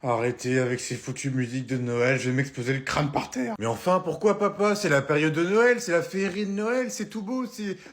Arrêtez avec ces foutues musiques de Noël, je vais m'exploser le crâne par terre. Mais enfin, pourquoi papa? C'est la période de Noël, c'est la féerie de Noël, c'est tout beau,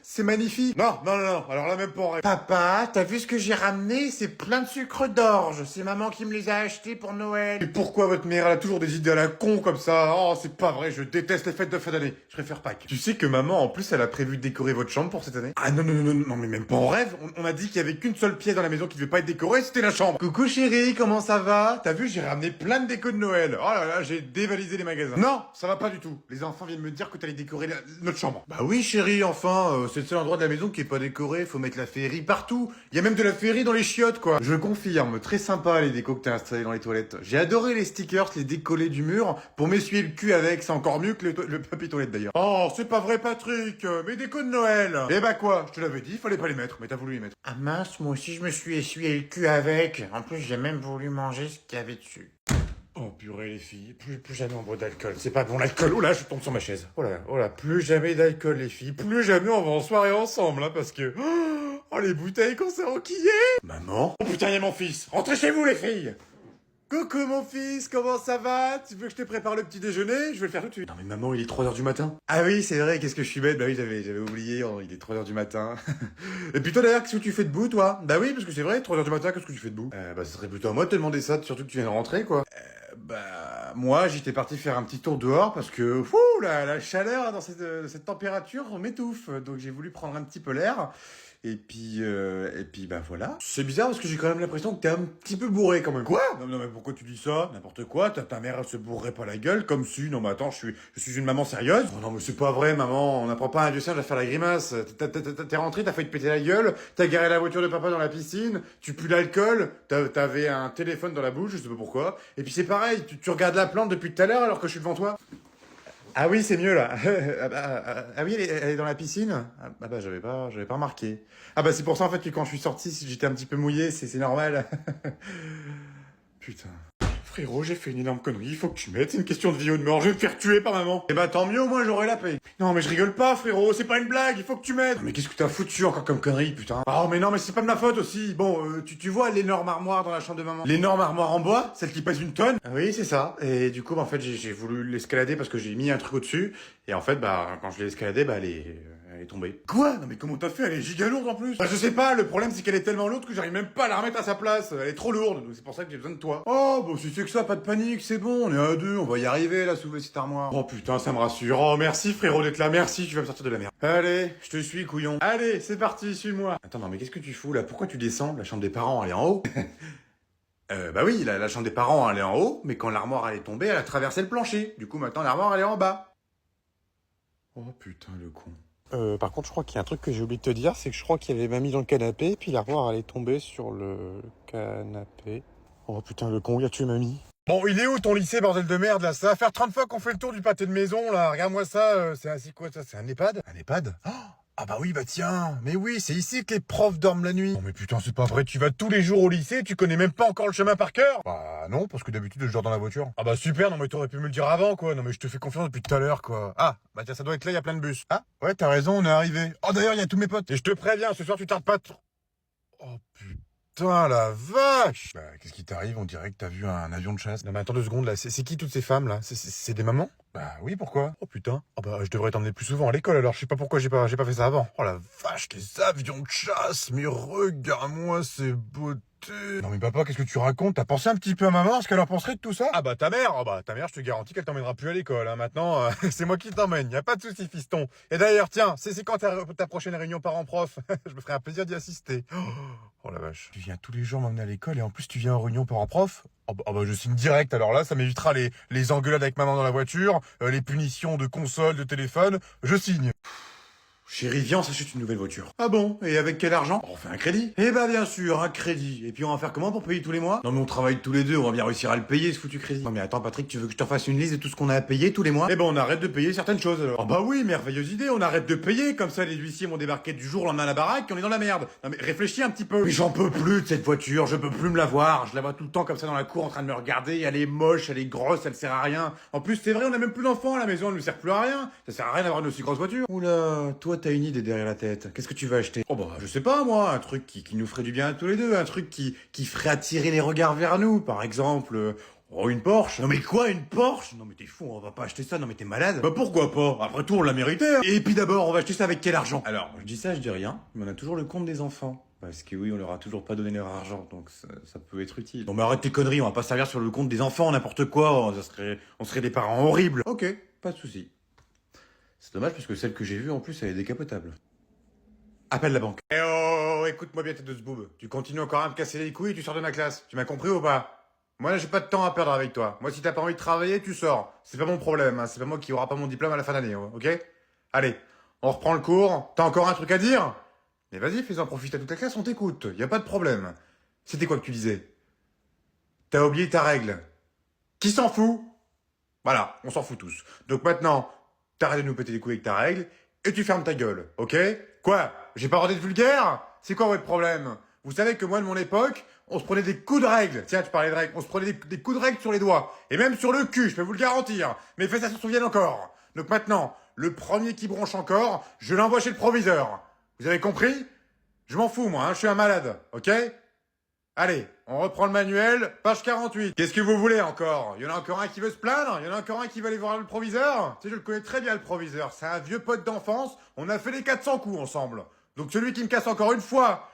c'est magnifique. Non, non, non, non, alors là même pas en rêve. Papa, t'as vu ce que j'ai ramené? C'est plein de sucre d'orge, c'est maman qui me les a achetés pour Noël. Et pourquoi votre mère, elle a toujours des idées à la con comme ça? Oh, c'est pas vrai, je déteste les fêtes de fin d'année. Je préfère Pâques. Tu sais que maman, en plus, elle a prévu de décorer votre chambre pour cette année? Ah non, non, non, non, non, mais même pas en rêve. On a dit qu'il y avait qu'une seule pièce dans la maison qui devait pas être décorée, c'était la chambre. Coucou chérie, comment ça va? T'as vu, j'ai ramené plein de déco de Noël. Oh là là, j'ai dévalisé les magasins. Non, ça va pas du tout. Les enfants viennent me dire que t'allais décorer notre chambre. Bah oui chérie, enfin, c'est le seul endroit de la maison qui est pas décoré, faut mettre la féerie partout. Il y a même de la féerie dans les chiottes quoi. Je confirme, très sympa les décos que t'as installés dans les toilettes. J'ai adoré les stickers, les décollés du mur, pour m'essuyer le cul avec, c'est encore mieux que le papier toilette d'ailleurs. Oh, c'est pas vrai Patrick, mes décos de Noël. Eh bah quoi, je te l'avais dit, fallait pas les mettre, mais t'as voulu les mettre. Ah mince, moi aussi je me suis essuyé le cul avec. En plus j'ai même voulu manger ce qu'il y avait dessus. Oh purée les filles, plus jamais on boit d'alcool, c'est pas bon l'alcool, oh là je tombe sur ma chaise. Oh là, plus jamais d'alcool les filles, plus jamais on va en soirée ensemble hein, parce que... Oh les bouteilles qu'on s'est enquillées. Maman. Oh putain y'a mon fils, rentrez chez vous les filles. Coucou mon fils, comment ça va? Tu veux que je te prépare le petit déjeuner? Je vais le faire tout de suite. Non mais maman, il est 3h du matin. Ah oui, c'est vrai, qu'est-ce que je suis bête. Bah oui, j'avais oublié, oh, il est 3h du matin. Et puis toi d'ailleurs, qu'est-ce que tu fais debout toi? Bah oui, parce que c'est vrai, 3h du matin, qu'est-ce que tu fais debout? Bah ce serait plutôt à moi de te demander ça, surtout que tu viens de rentrer quoi. Bah moi, j'étais parti faire un petit tour dehors parce que la chaleur dans cette température m'étouffe. Donc j'ai voulu prendre un petit peu l'air. Et puis bah voilà. C'est bizarre parce que j'ai quand même l'impression que t'es un petit peu bourré quand même. Quoi? Non mais pourquoi tu dis ça? N'importe quoi, ta mère elle se bourrerait pas la gueule comme si, non mais attends, je suis une maman sérieuse. Oh non mais c'est pas vrai maman, on n'apprend pas à un dieu singe à faire la grimace. T'es rentré, t'as failli te péter la gueule, t'as garé la voiture de papa dans la piscine, tu pues l'alcool, t'avais un téléphone dans la bouche, je sais pas pourquoi. Et puis c'est pareil, tu regardes la plante depuis tout à l'heure alors que je suis devant toi. Ah oui, c'est mieux là. Ah oui, elle est dans la piscine. Ah bah j'avais pas remarqué. Ah bah c'est pour ça en fait que quand je suis sorti, si j'étais un petit peu mouillé, c'est normal. Putain. Frérot, j'ai fait une énorme connerie, il faut que tu m'aides, c'est une question de vie ou de mort, je vais me faire tuer par maman. Eh bah tant mieux, au moins j'aurai la paix. Non mais je rigole pas frérot, c'est pas une blague, il faut que tu m'aides. Mais qu'est-ce que t'as foutu encore comme connerie, putain? Oh mais non mais c'est pas de ma faute aussi. Bon, tu vois l'énorme armoire dans la chambre de maman? L'énorme armoire en bois, celle qui pèse une tonne? Ah oui, c'est ça. Et du coup, bah, en fait, j'ai voulu l'escalader parce que j'ai mis un truc au-dessus. Et en fait, bah, quand je l'ai escaladée, bah, elle est tombée. Quoi? Non mais comment t'as fait? Elle est giga lourde en plus. Bah je sais pas, le problème c'est qu'elle est tellement lourde que j'arrive même pas à la remettre à sa place. Elle est trop lourde, donc c'est pour ça que j'ai besoin de toi. Oh bah si c'est que ça, pas de panique, c'est bon, on est à deux, on va y arriver là, soulever cette armoire. Oh putain, ça me rassure. Oh merci frérot d'être là, merci, tu vas me sortir de la merde. Allez, je te suis couillon. Allez, c'est parti, suis-moi. Attends, non mais qu'est-ce que tu fous là? Pourquoi tu descends? La chambre des parents, elle est en haut. Bah oui, la chambre des parents, elle est en haut, mais quand l'armoire elle est tombée, elle a traversé le plancher. Du coup maintenant l'armoire elle est en bas. Oh putain le con. Par contre, je crois qu'il y a un truc que j'ai oublié de te dire, c'est que je crois qu'il y avait mamie dans le canapé, puis l'armoire elle est tombée sur le canapé. Oh putain, le con, il a tué mamie. Bon, il est où ton lycée, bordel de merde, là? Ça va faire 30 fois qu'on fait le tour du pâté de maison, là. Regarde-moi ça, c'est quoi, ça? C'est un EHPAD? Un EHPAD? Oh, ah bah oui, bah tiens. Mais oui, c'est ici que les profs dorment la nuit. Non mais putain, c'est pas vrai, tu vas tous les jours au lycée, tu connais même pas encore le chemin par cœur? Bah non, parce que d'habitude, je dors dans la voiture. Ah bah super, non mais t'aurais pu me le dire avant, quoi. Non mais je te fais confiance depuis tout à l'heure, quoi. Ah, bah tiens, ça doit être là, il y a plein de bus. Ah, ouais, t'as raison, on est arrivé. Oh d'ailleurs, il y a tous mes potes. Et je te préviens, ce soir, tu tardes pas trop. Oh putain, la vache! Bah, qu'est-ce qui t'arrive? On dirait que t'as vu un avion de chasse. Non mais attends 2 secondes, là, c'est qui toutes ces femmes, là? C'est des mamans? Bah oui, pourquoi? Oh putain. Oh bah, je devrais t'emmener plus souvent à l'école, alors je sais pas pourquoi j'ai pas fait ça avant. Oh la vache, les avions de chasse! Mais regarde-moi ces beautés! Non mais papa, qu'est-ce que tu racontes? T'as pensé un petit peu à maman, ce qu'elle en penserait de tout ça? Ah bah ta mère, je te garantis qu'elle t'emmènera plus à l'école, hein. Maintenant, c'est moi qui t'emmène, y a pas de souci fiston. Et d'ailleurs, tiens, c'est quand ta prochaine réunion parents-prof? Je me ferai un plaisir d'y assister. Oh la vache. Tu viens tous les jours m'emmener à l'école et en plus tu viens en réunion parents-prof? Oh bah je signe direct, alors là ça m'évitera les engueulades avec maman dans la voiture, les punitions de console, de téléphone, je signe. Chérie, viens, on s'achète une nouvelle voiture. Ah bon? Et avec quel argent? On fait un crédit. Eh ben bien sûr, un crédit. Et puis on va faire comment pour payer tous les mois? Non mais on travaille tous les deux, on va bien réussir à le payer ce foutu crédit. Non mais attends Patrick, tu veux que je te fasse une liste de tout ce qu'on a à payer tous les mois? Eh ben on arrête de payer certaines choses alors. Oh bah oui, merveilleuse idée, on arrête de payer, comme ça les huissiers vont débarquer du jour au lendemain à la baraque et on est dans la merde. Non mais réfléchis un petit peu. Mais j'en peux plus de cette voiture, je peux plus me la voir. Je la vois tout le temps comme ça dans la cour en train de me regarder, elle est moche, elle est grosse, elle sert à rien. En plus c'est vrai, on a même plus d'enfants à la maison, elle ne sert plus à rien. Ça sert à rien d'avoir une aussi grosse voiture. Oula, toi toi t'as une idée derrière la tête. Qu'est-ce que tu vas acheter? Oh bah je sais pas moi, un truc qui nous ferait du bien à tous les deux, un truc qui ferait attirer les regards vers nous, par exemple. Oh, une Porsche? Non mais quoi, une Porsche? Non mais t'es fou, on va pas acheter ça, non mais t'es malade. Bah pourquoi pas? Après tout, on l'a mérité. Hein. Et puis d'abord, on va acheter ça avec quel argent? Alors, je dis ça, je dis rien, mais on a toujours le compte des enfants. Parce que oui, on leur a toujours pas donné leur argent, donc ça peut être utile. Non mais arrête tes conneries, on va pas servir sur le compte des enfants, n'importe quoi, on serait des parents horribles. Ok, pas de souci. C'est dommage parce que celle que j'ai vue en plus, elle est décapotable. Appelle la banque. Eh oh, écoute-moi bien tes deux boobs. Tu continues encore à me casser les couilles et tu sors de ma classe. Tu m'as compris ou pas? Moi, là, j'ai pas de temps à perdre avec toi. Moi, si t'as pas envie de travailler, tu sors. C'est pas mon problème, hein. C'est pas moi qui aura pas mon diplôme à la fin d'année, ok? Allez, on reprend le cours. T'as encore un truc à dire? Mais vas-y, fais-en profiter à toute la classe, on t'écoute. Y a pas de problème. C'était quoi que tu disais? T'as oublié ta règle. Qui s'en fout? Voilà, on s'en fout tous. Donc maintenant, t'arrêtes de nous péter les couilles avec ta règle et tu fermes ta gueule, ok? Quoi? J'ai pas le droit d'être vulgaire? C'est quoi votre problème? Vous savez que moi, de mon époque, on se prenait des coups de règle. Tiens, tu parlais de règle. On se prenait des coups de règle sur les doigts. Et même sur le cul, je peux vous le garantir. Mes fesses, elles se souviennent encore. Donc maintenant, le premier qui bronche encore, je l'envoie chez le proviseur. Vous avez compris? Je m'en fous, moi, hein, je suis un malade, ok? Allez, on reprend le manuel, page 48. Qu'est-ce que vous voulez encore? Il y en a encore un qui veut se plaindre? Il y en a encore un qui va aller voir le proviseur? Tu sais, je le connais très bien, le proviseur. C'est un vieux pote d'enfance. On a fait les 400 coups ensemble. Donc celui qui me casse encore une fois,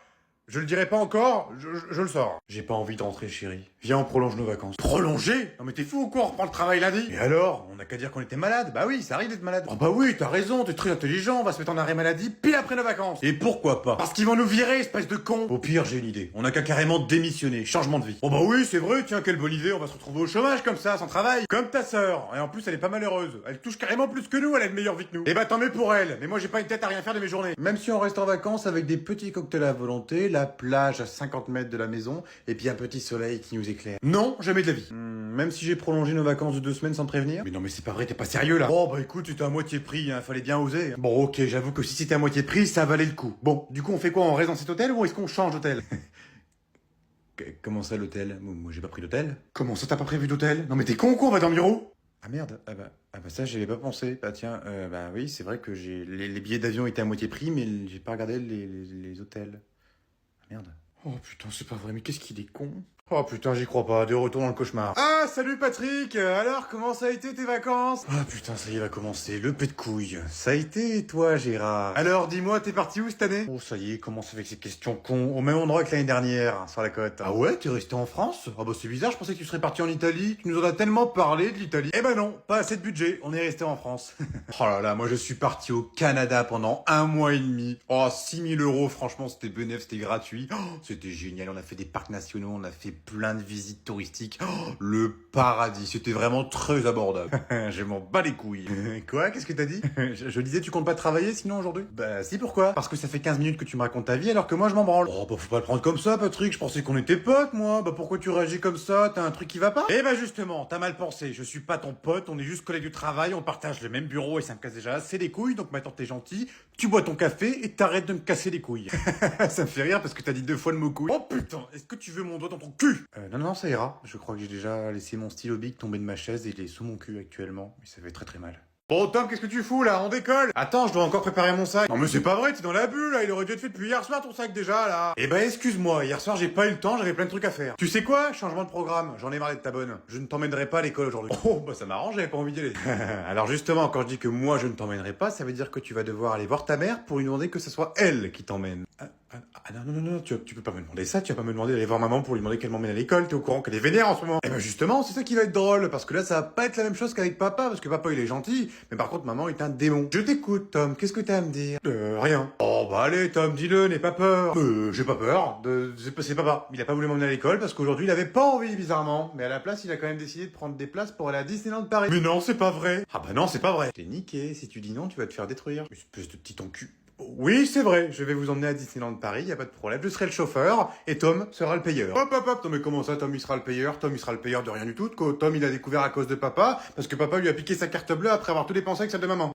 je le dirai pas encore, je le sors. J'ai pas envie de rentrer, chérie. Viens, on prolonge nos vacances. Prolonger? Non mais t'es fou ou quoi? On reprend le travail lundi? Et alors? On a qu'à dire qu'on était malade. Bah oui, ça arrive d'être malade. Oh bah oui, t'as raison, t'es très intelligent, on va se mettre en arrêt maladie pile après nos vacances. Et pourquoi pas? Parce qu'ils vont nous virer, espèce de con. Au pire, j'ai une idée. On a qu'à carrément démissionner, changement de vie. Oh bah oui, c'est vrai, tiens, quelle bonne idée, on va se retrouver au chômage comme ça, sans travail. Comme ta sœur. Et en plus, elle est pas malheureuse. Elle touche carrément plus que nous, elle a une meilleure vie que nous. Et bah tant mieux pour elle. Mais moi, j'ai pas une tête à rien faire de mes journées. Même si on reste en vacances avec des petits cocktails à volonté, la plage à 50 mètres de la maison, et puis un petit soleil qui nous éclaire. Non, jamais de la vie. Même si j'ai prolongé nos vacances de 2 semaines sans te prévenir. Mais non mais c'est pas vrai, t'es pas sérieux là. Oh bah écoute, c'était à moitié prix, hein, fallait bien oser. Bon ok, j'avoue que si c'était à moitié prix, ça valait le coup. Bon, du coup on fait quoi? On reste dans cet hôtel ou est-ce qu'on change d'hôtel? Comment ça l'hôtel? Moi j'ai pas pris d'hôtel. Comment ça t'as pas prévu d'hôtel? Non mais t'es con ou quoi? On va dormir où? Ah merde, ah bah ça j'y avais pas pensé. Bah tiens, bah oui c'est vrai que les billets d'avion étaient à moitié prix mais j'ai pas regardé les hôtels. Ah merde. Oh putain, c'est pas vrai, mais qu'est-ce qu'il est con. Oh putain, j'y crois pas, de retour dans le cauchemar. Ah, salut Patrick. Alors, comment ça a été tes vacances? Ah putain, ça y est, va commencer, le pet de couille. Ça a été, et toi Gérard? Alors, dis-moi, t'es parti où cette année? Oh ça y est, commence avec ces questions cons, au même endroit que l'année dernière, sur la côte. Ah ouais, t'es resté en France? Ah bah c'est bizarre, je pensais que tu serais parti en Italie. Tu nous en as tellement parlé de l'Italie. Eh ben non, pas assez de budget, on est resté en France. Oh là là, moi je suis parti au Canada pendant 1 mois et demi. Oh, 6 000 €, franchement, c'était bénéf, c'était gratuit. Oh, c'était génial, on a fait des parcs nationaux, on a fait plein de visites touristiques. Oh, le paradis, c'était vraiment très abordable. Je m'en bats les couilles. Quoi? Qu'est-ce que t'as dit? Je disais, tu comptes pas travailler sinon aujourd'hui? Bah si, pourquoi? Parce que ça fait 15 minutes que tu me racontes ta vie alors que moi je m'en branle. Oh bah faut pas le prendre comme ça Patrick, je pensais qu'on était potes moi. Bah pourquoi tu réagis comme ça? T'as un truc qui va pas? Eh bah justement, t'as mal pensé, je suis pas ton pote, on est juste collègues du travail, on partage le même bureau et ça me casse déjà assez les couilles, donc maintenant t'es gentil, tu bois ton café et t'arrêtes de me casser les couilles. Ça me fait rire parce que t'as dit 2 fois le mot couille. Oh putain, est-ce que tu veux mon doigt dans ton cul? Non, ça ira. Je crois que j'ai déjà laissé mon stylo bic tomber de ma chaise et il est sous mon cul actuellement. Mais ça fait très très mal. Bon Tom, qu'est-ce que tu fous là? On décolle. Attends, je dois encore préparer mon sac. Non mais c'est pas vrai, t'es dans la bulle là, il aurait dû être fait depuis hier soir ton sac déjà là. Eh ben excuse-moi, hier soir j'ai pas eu le temps, j'avais plein de trucs à faire. Tu sais quoi? Changement de programme, j'en ai marre de ta bonne. Je ne t'emmènerai pas à l'école aujourd'hui. Oh bah ça m'arrange, j'avais pas envie d'y aller. Alors justement, quand je dis que moi je ne t'emmènerai pas, ça veut dire que tu vas devoir aller voir ta mère pour lui demander que ce soit elle qui t'emmène. Non, tu peux pas me demander ça, tu vas pas me demander d'aller voir maman pour lui demander qu'elle m'emmène à l'école, t'es au courant qu'elle est vénère en ce moment. Eh ben justement, c'est ça qui va être drôle, parce que là ça va pas être la même chose qu'avec papa, parce que papa il est gentil, mais par contre maman est un démon. Je t'écoute Tom, qu'est-ce que t'as à me dire? Rien. Oh bah allez Tom, dis-le, n'aie pas peur. J'ai pas peur, c'est papa. Il a pas voulu m'emmener à l'école parce qu'aujourd'hui il avait pas envie bizarrement, mais à la place il a quand même décidé de prendre des places pour aller à Disneyland Paris. Mais non, c'est pas vrai. Ah bah non, c'est pas vrai. T'es niqué, si tu dis non tu vas te faire détruire. Espèce de petit encu. Oui, c'est vrai, je vais vous emmener à Disneyland Paris, y a pas de problème, je serai le chauffeur, et Tom sera le payeur. Hop, non mais comment ça, Tom il sera le payeur? Tom il sera le payeur de rien du tout, Tom il a découvert à cause de papa, parce que papa lui a piqué sa carte bleue après avoir tout dépensé avec celle de maman.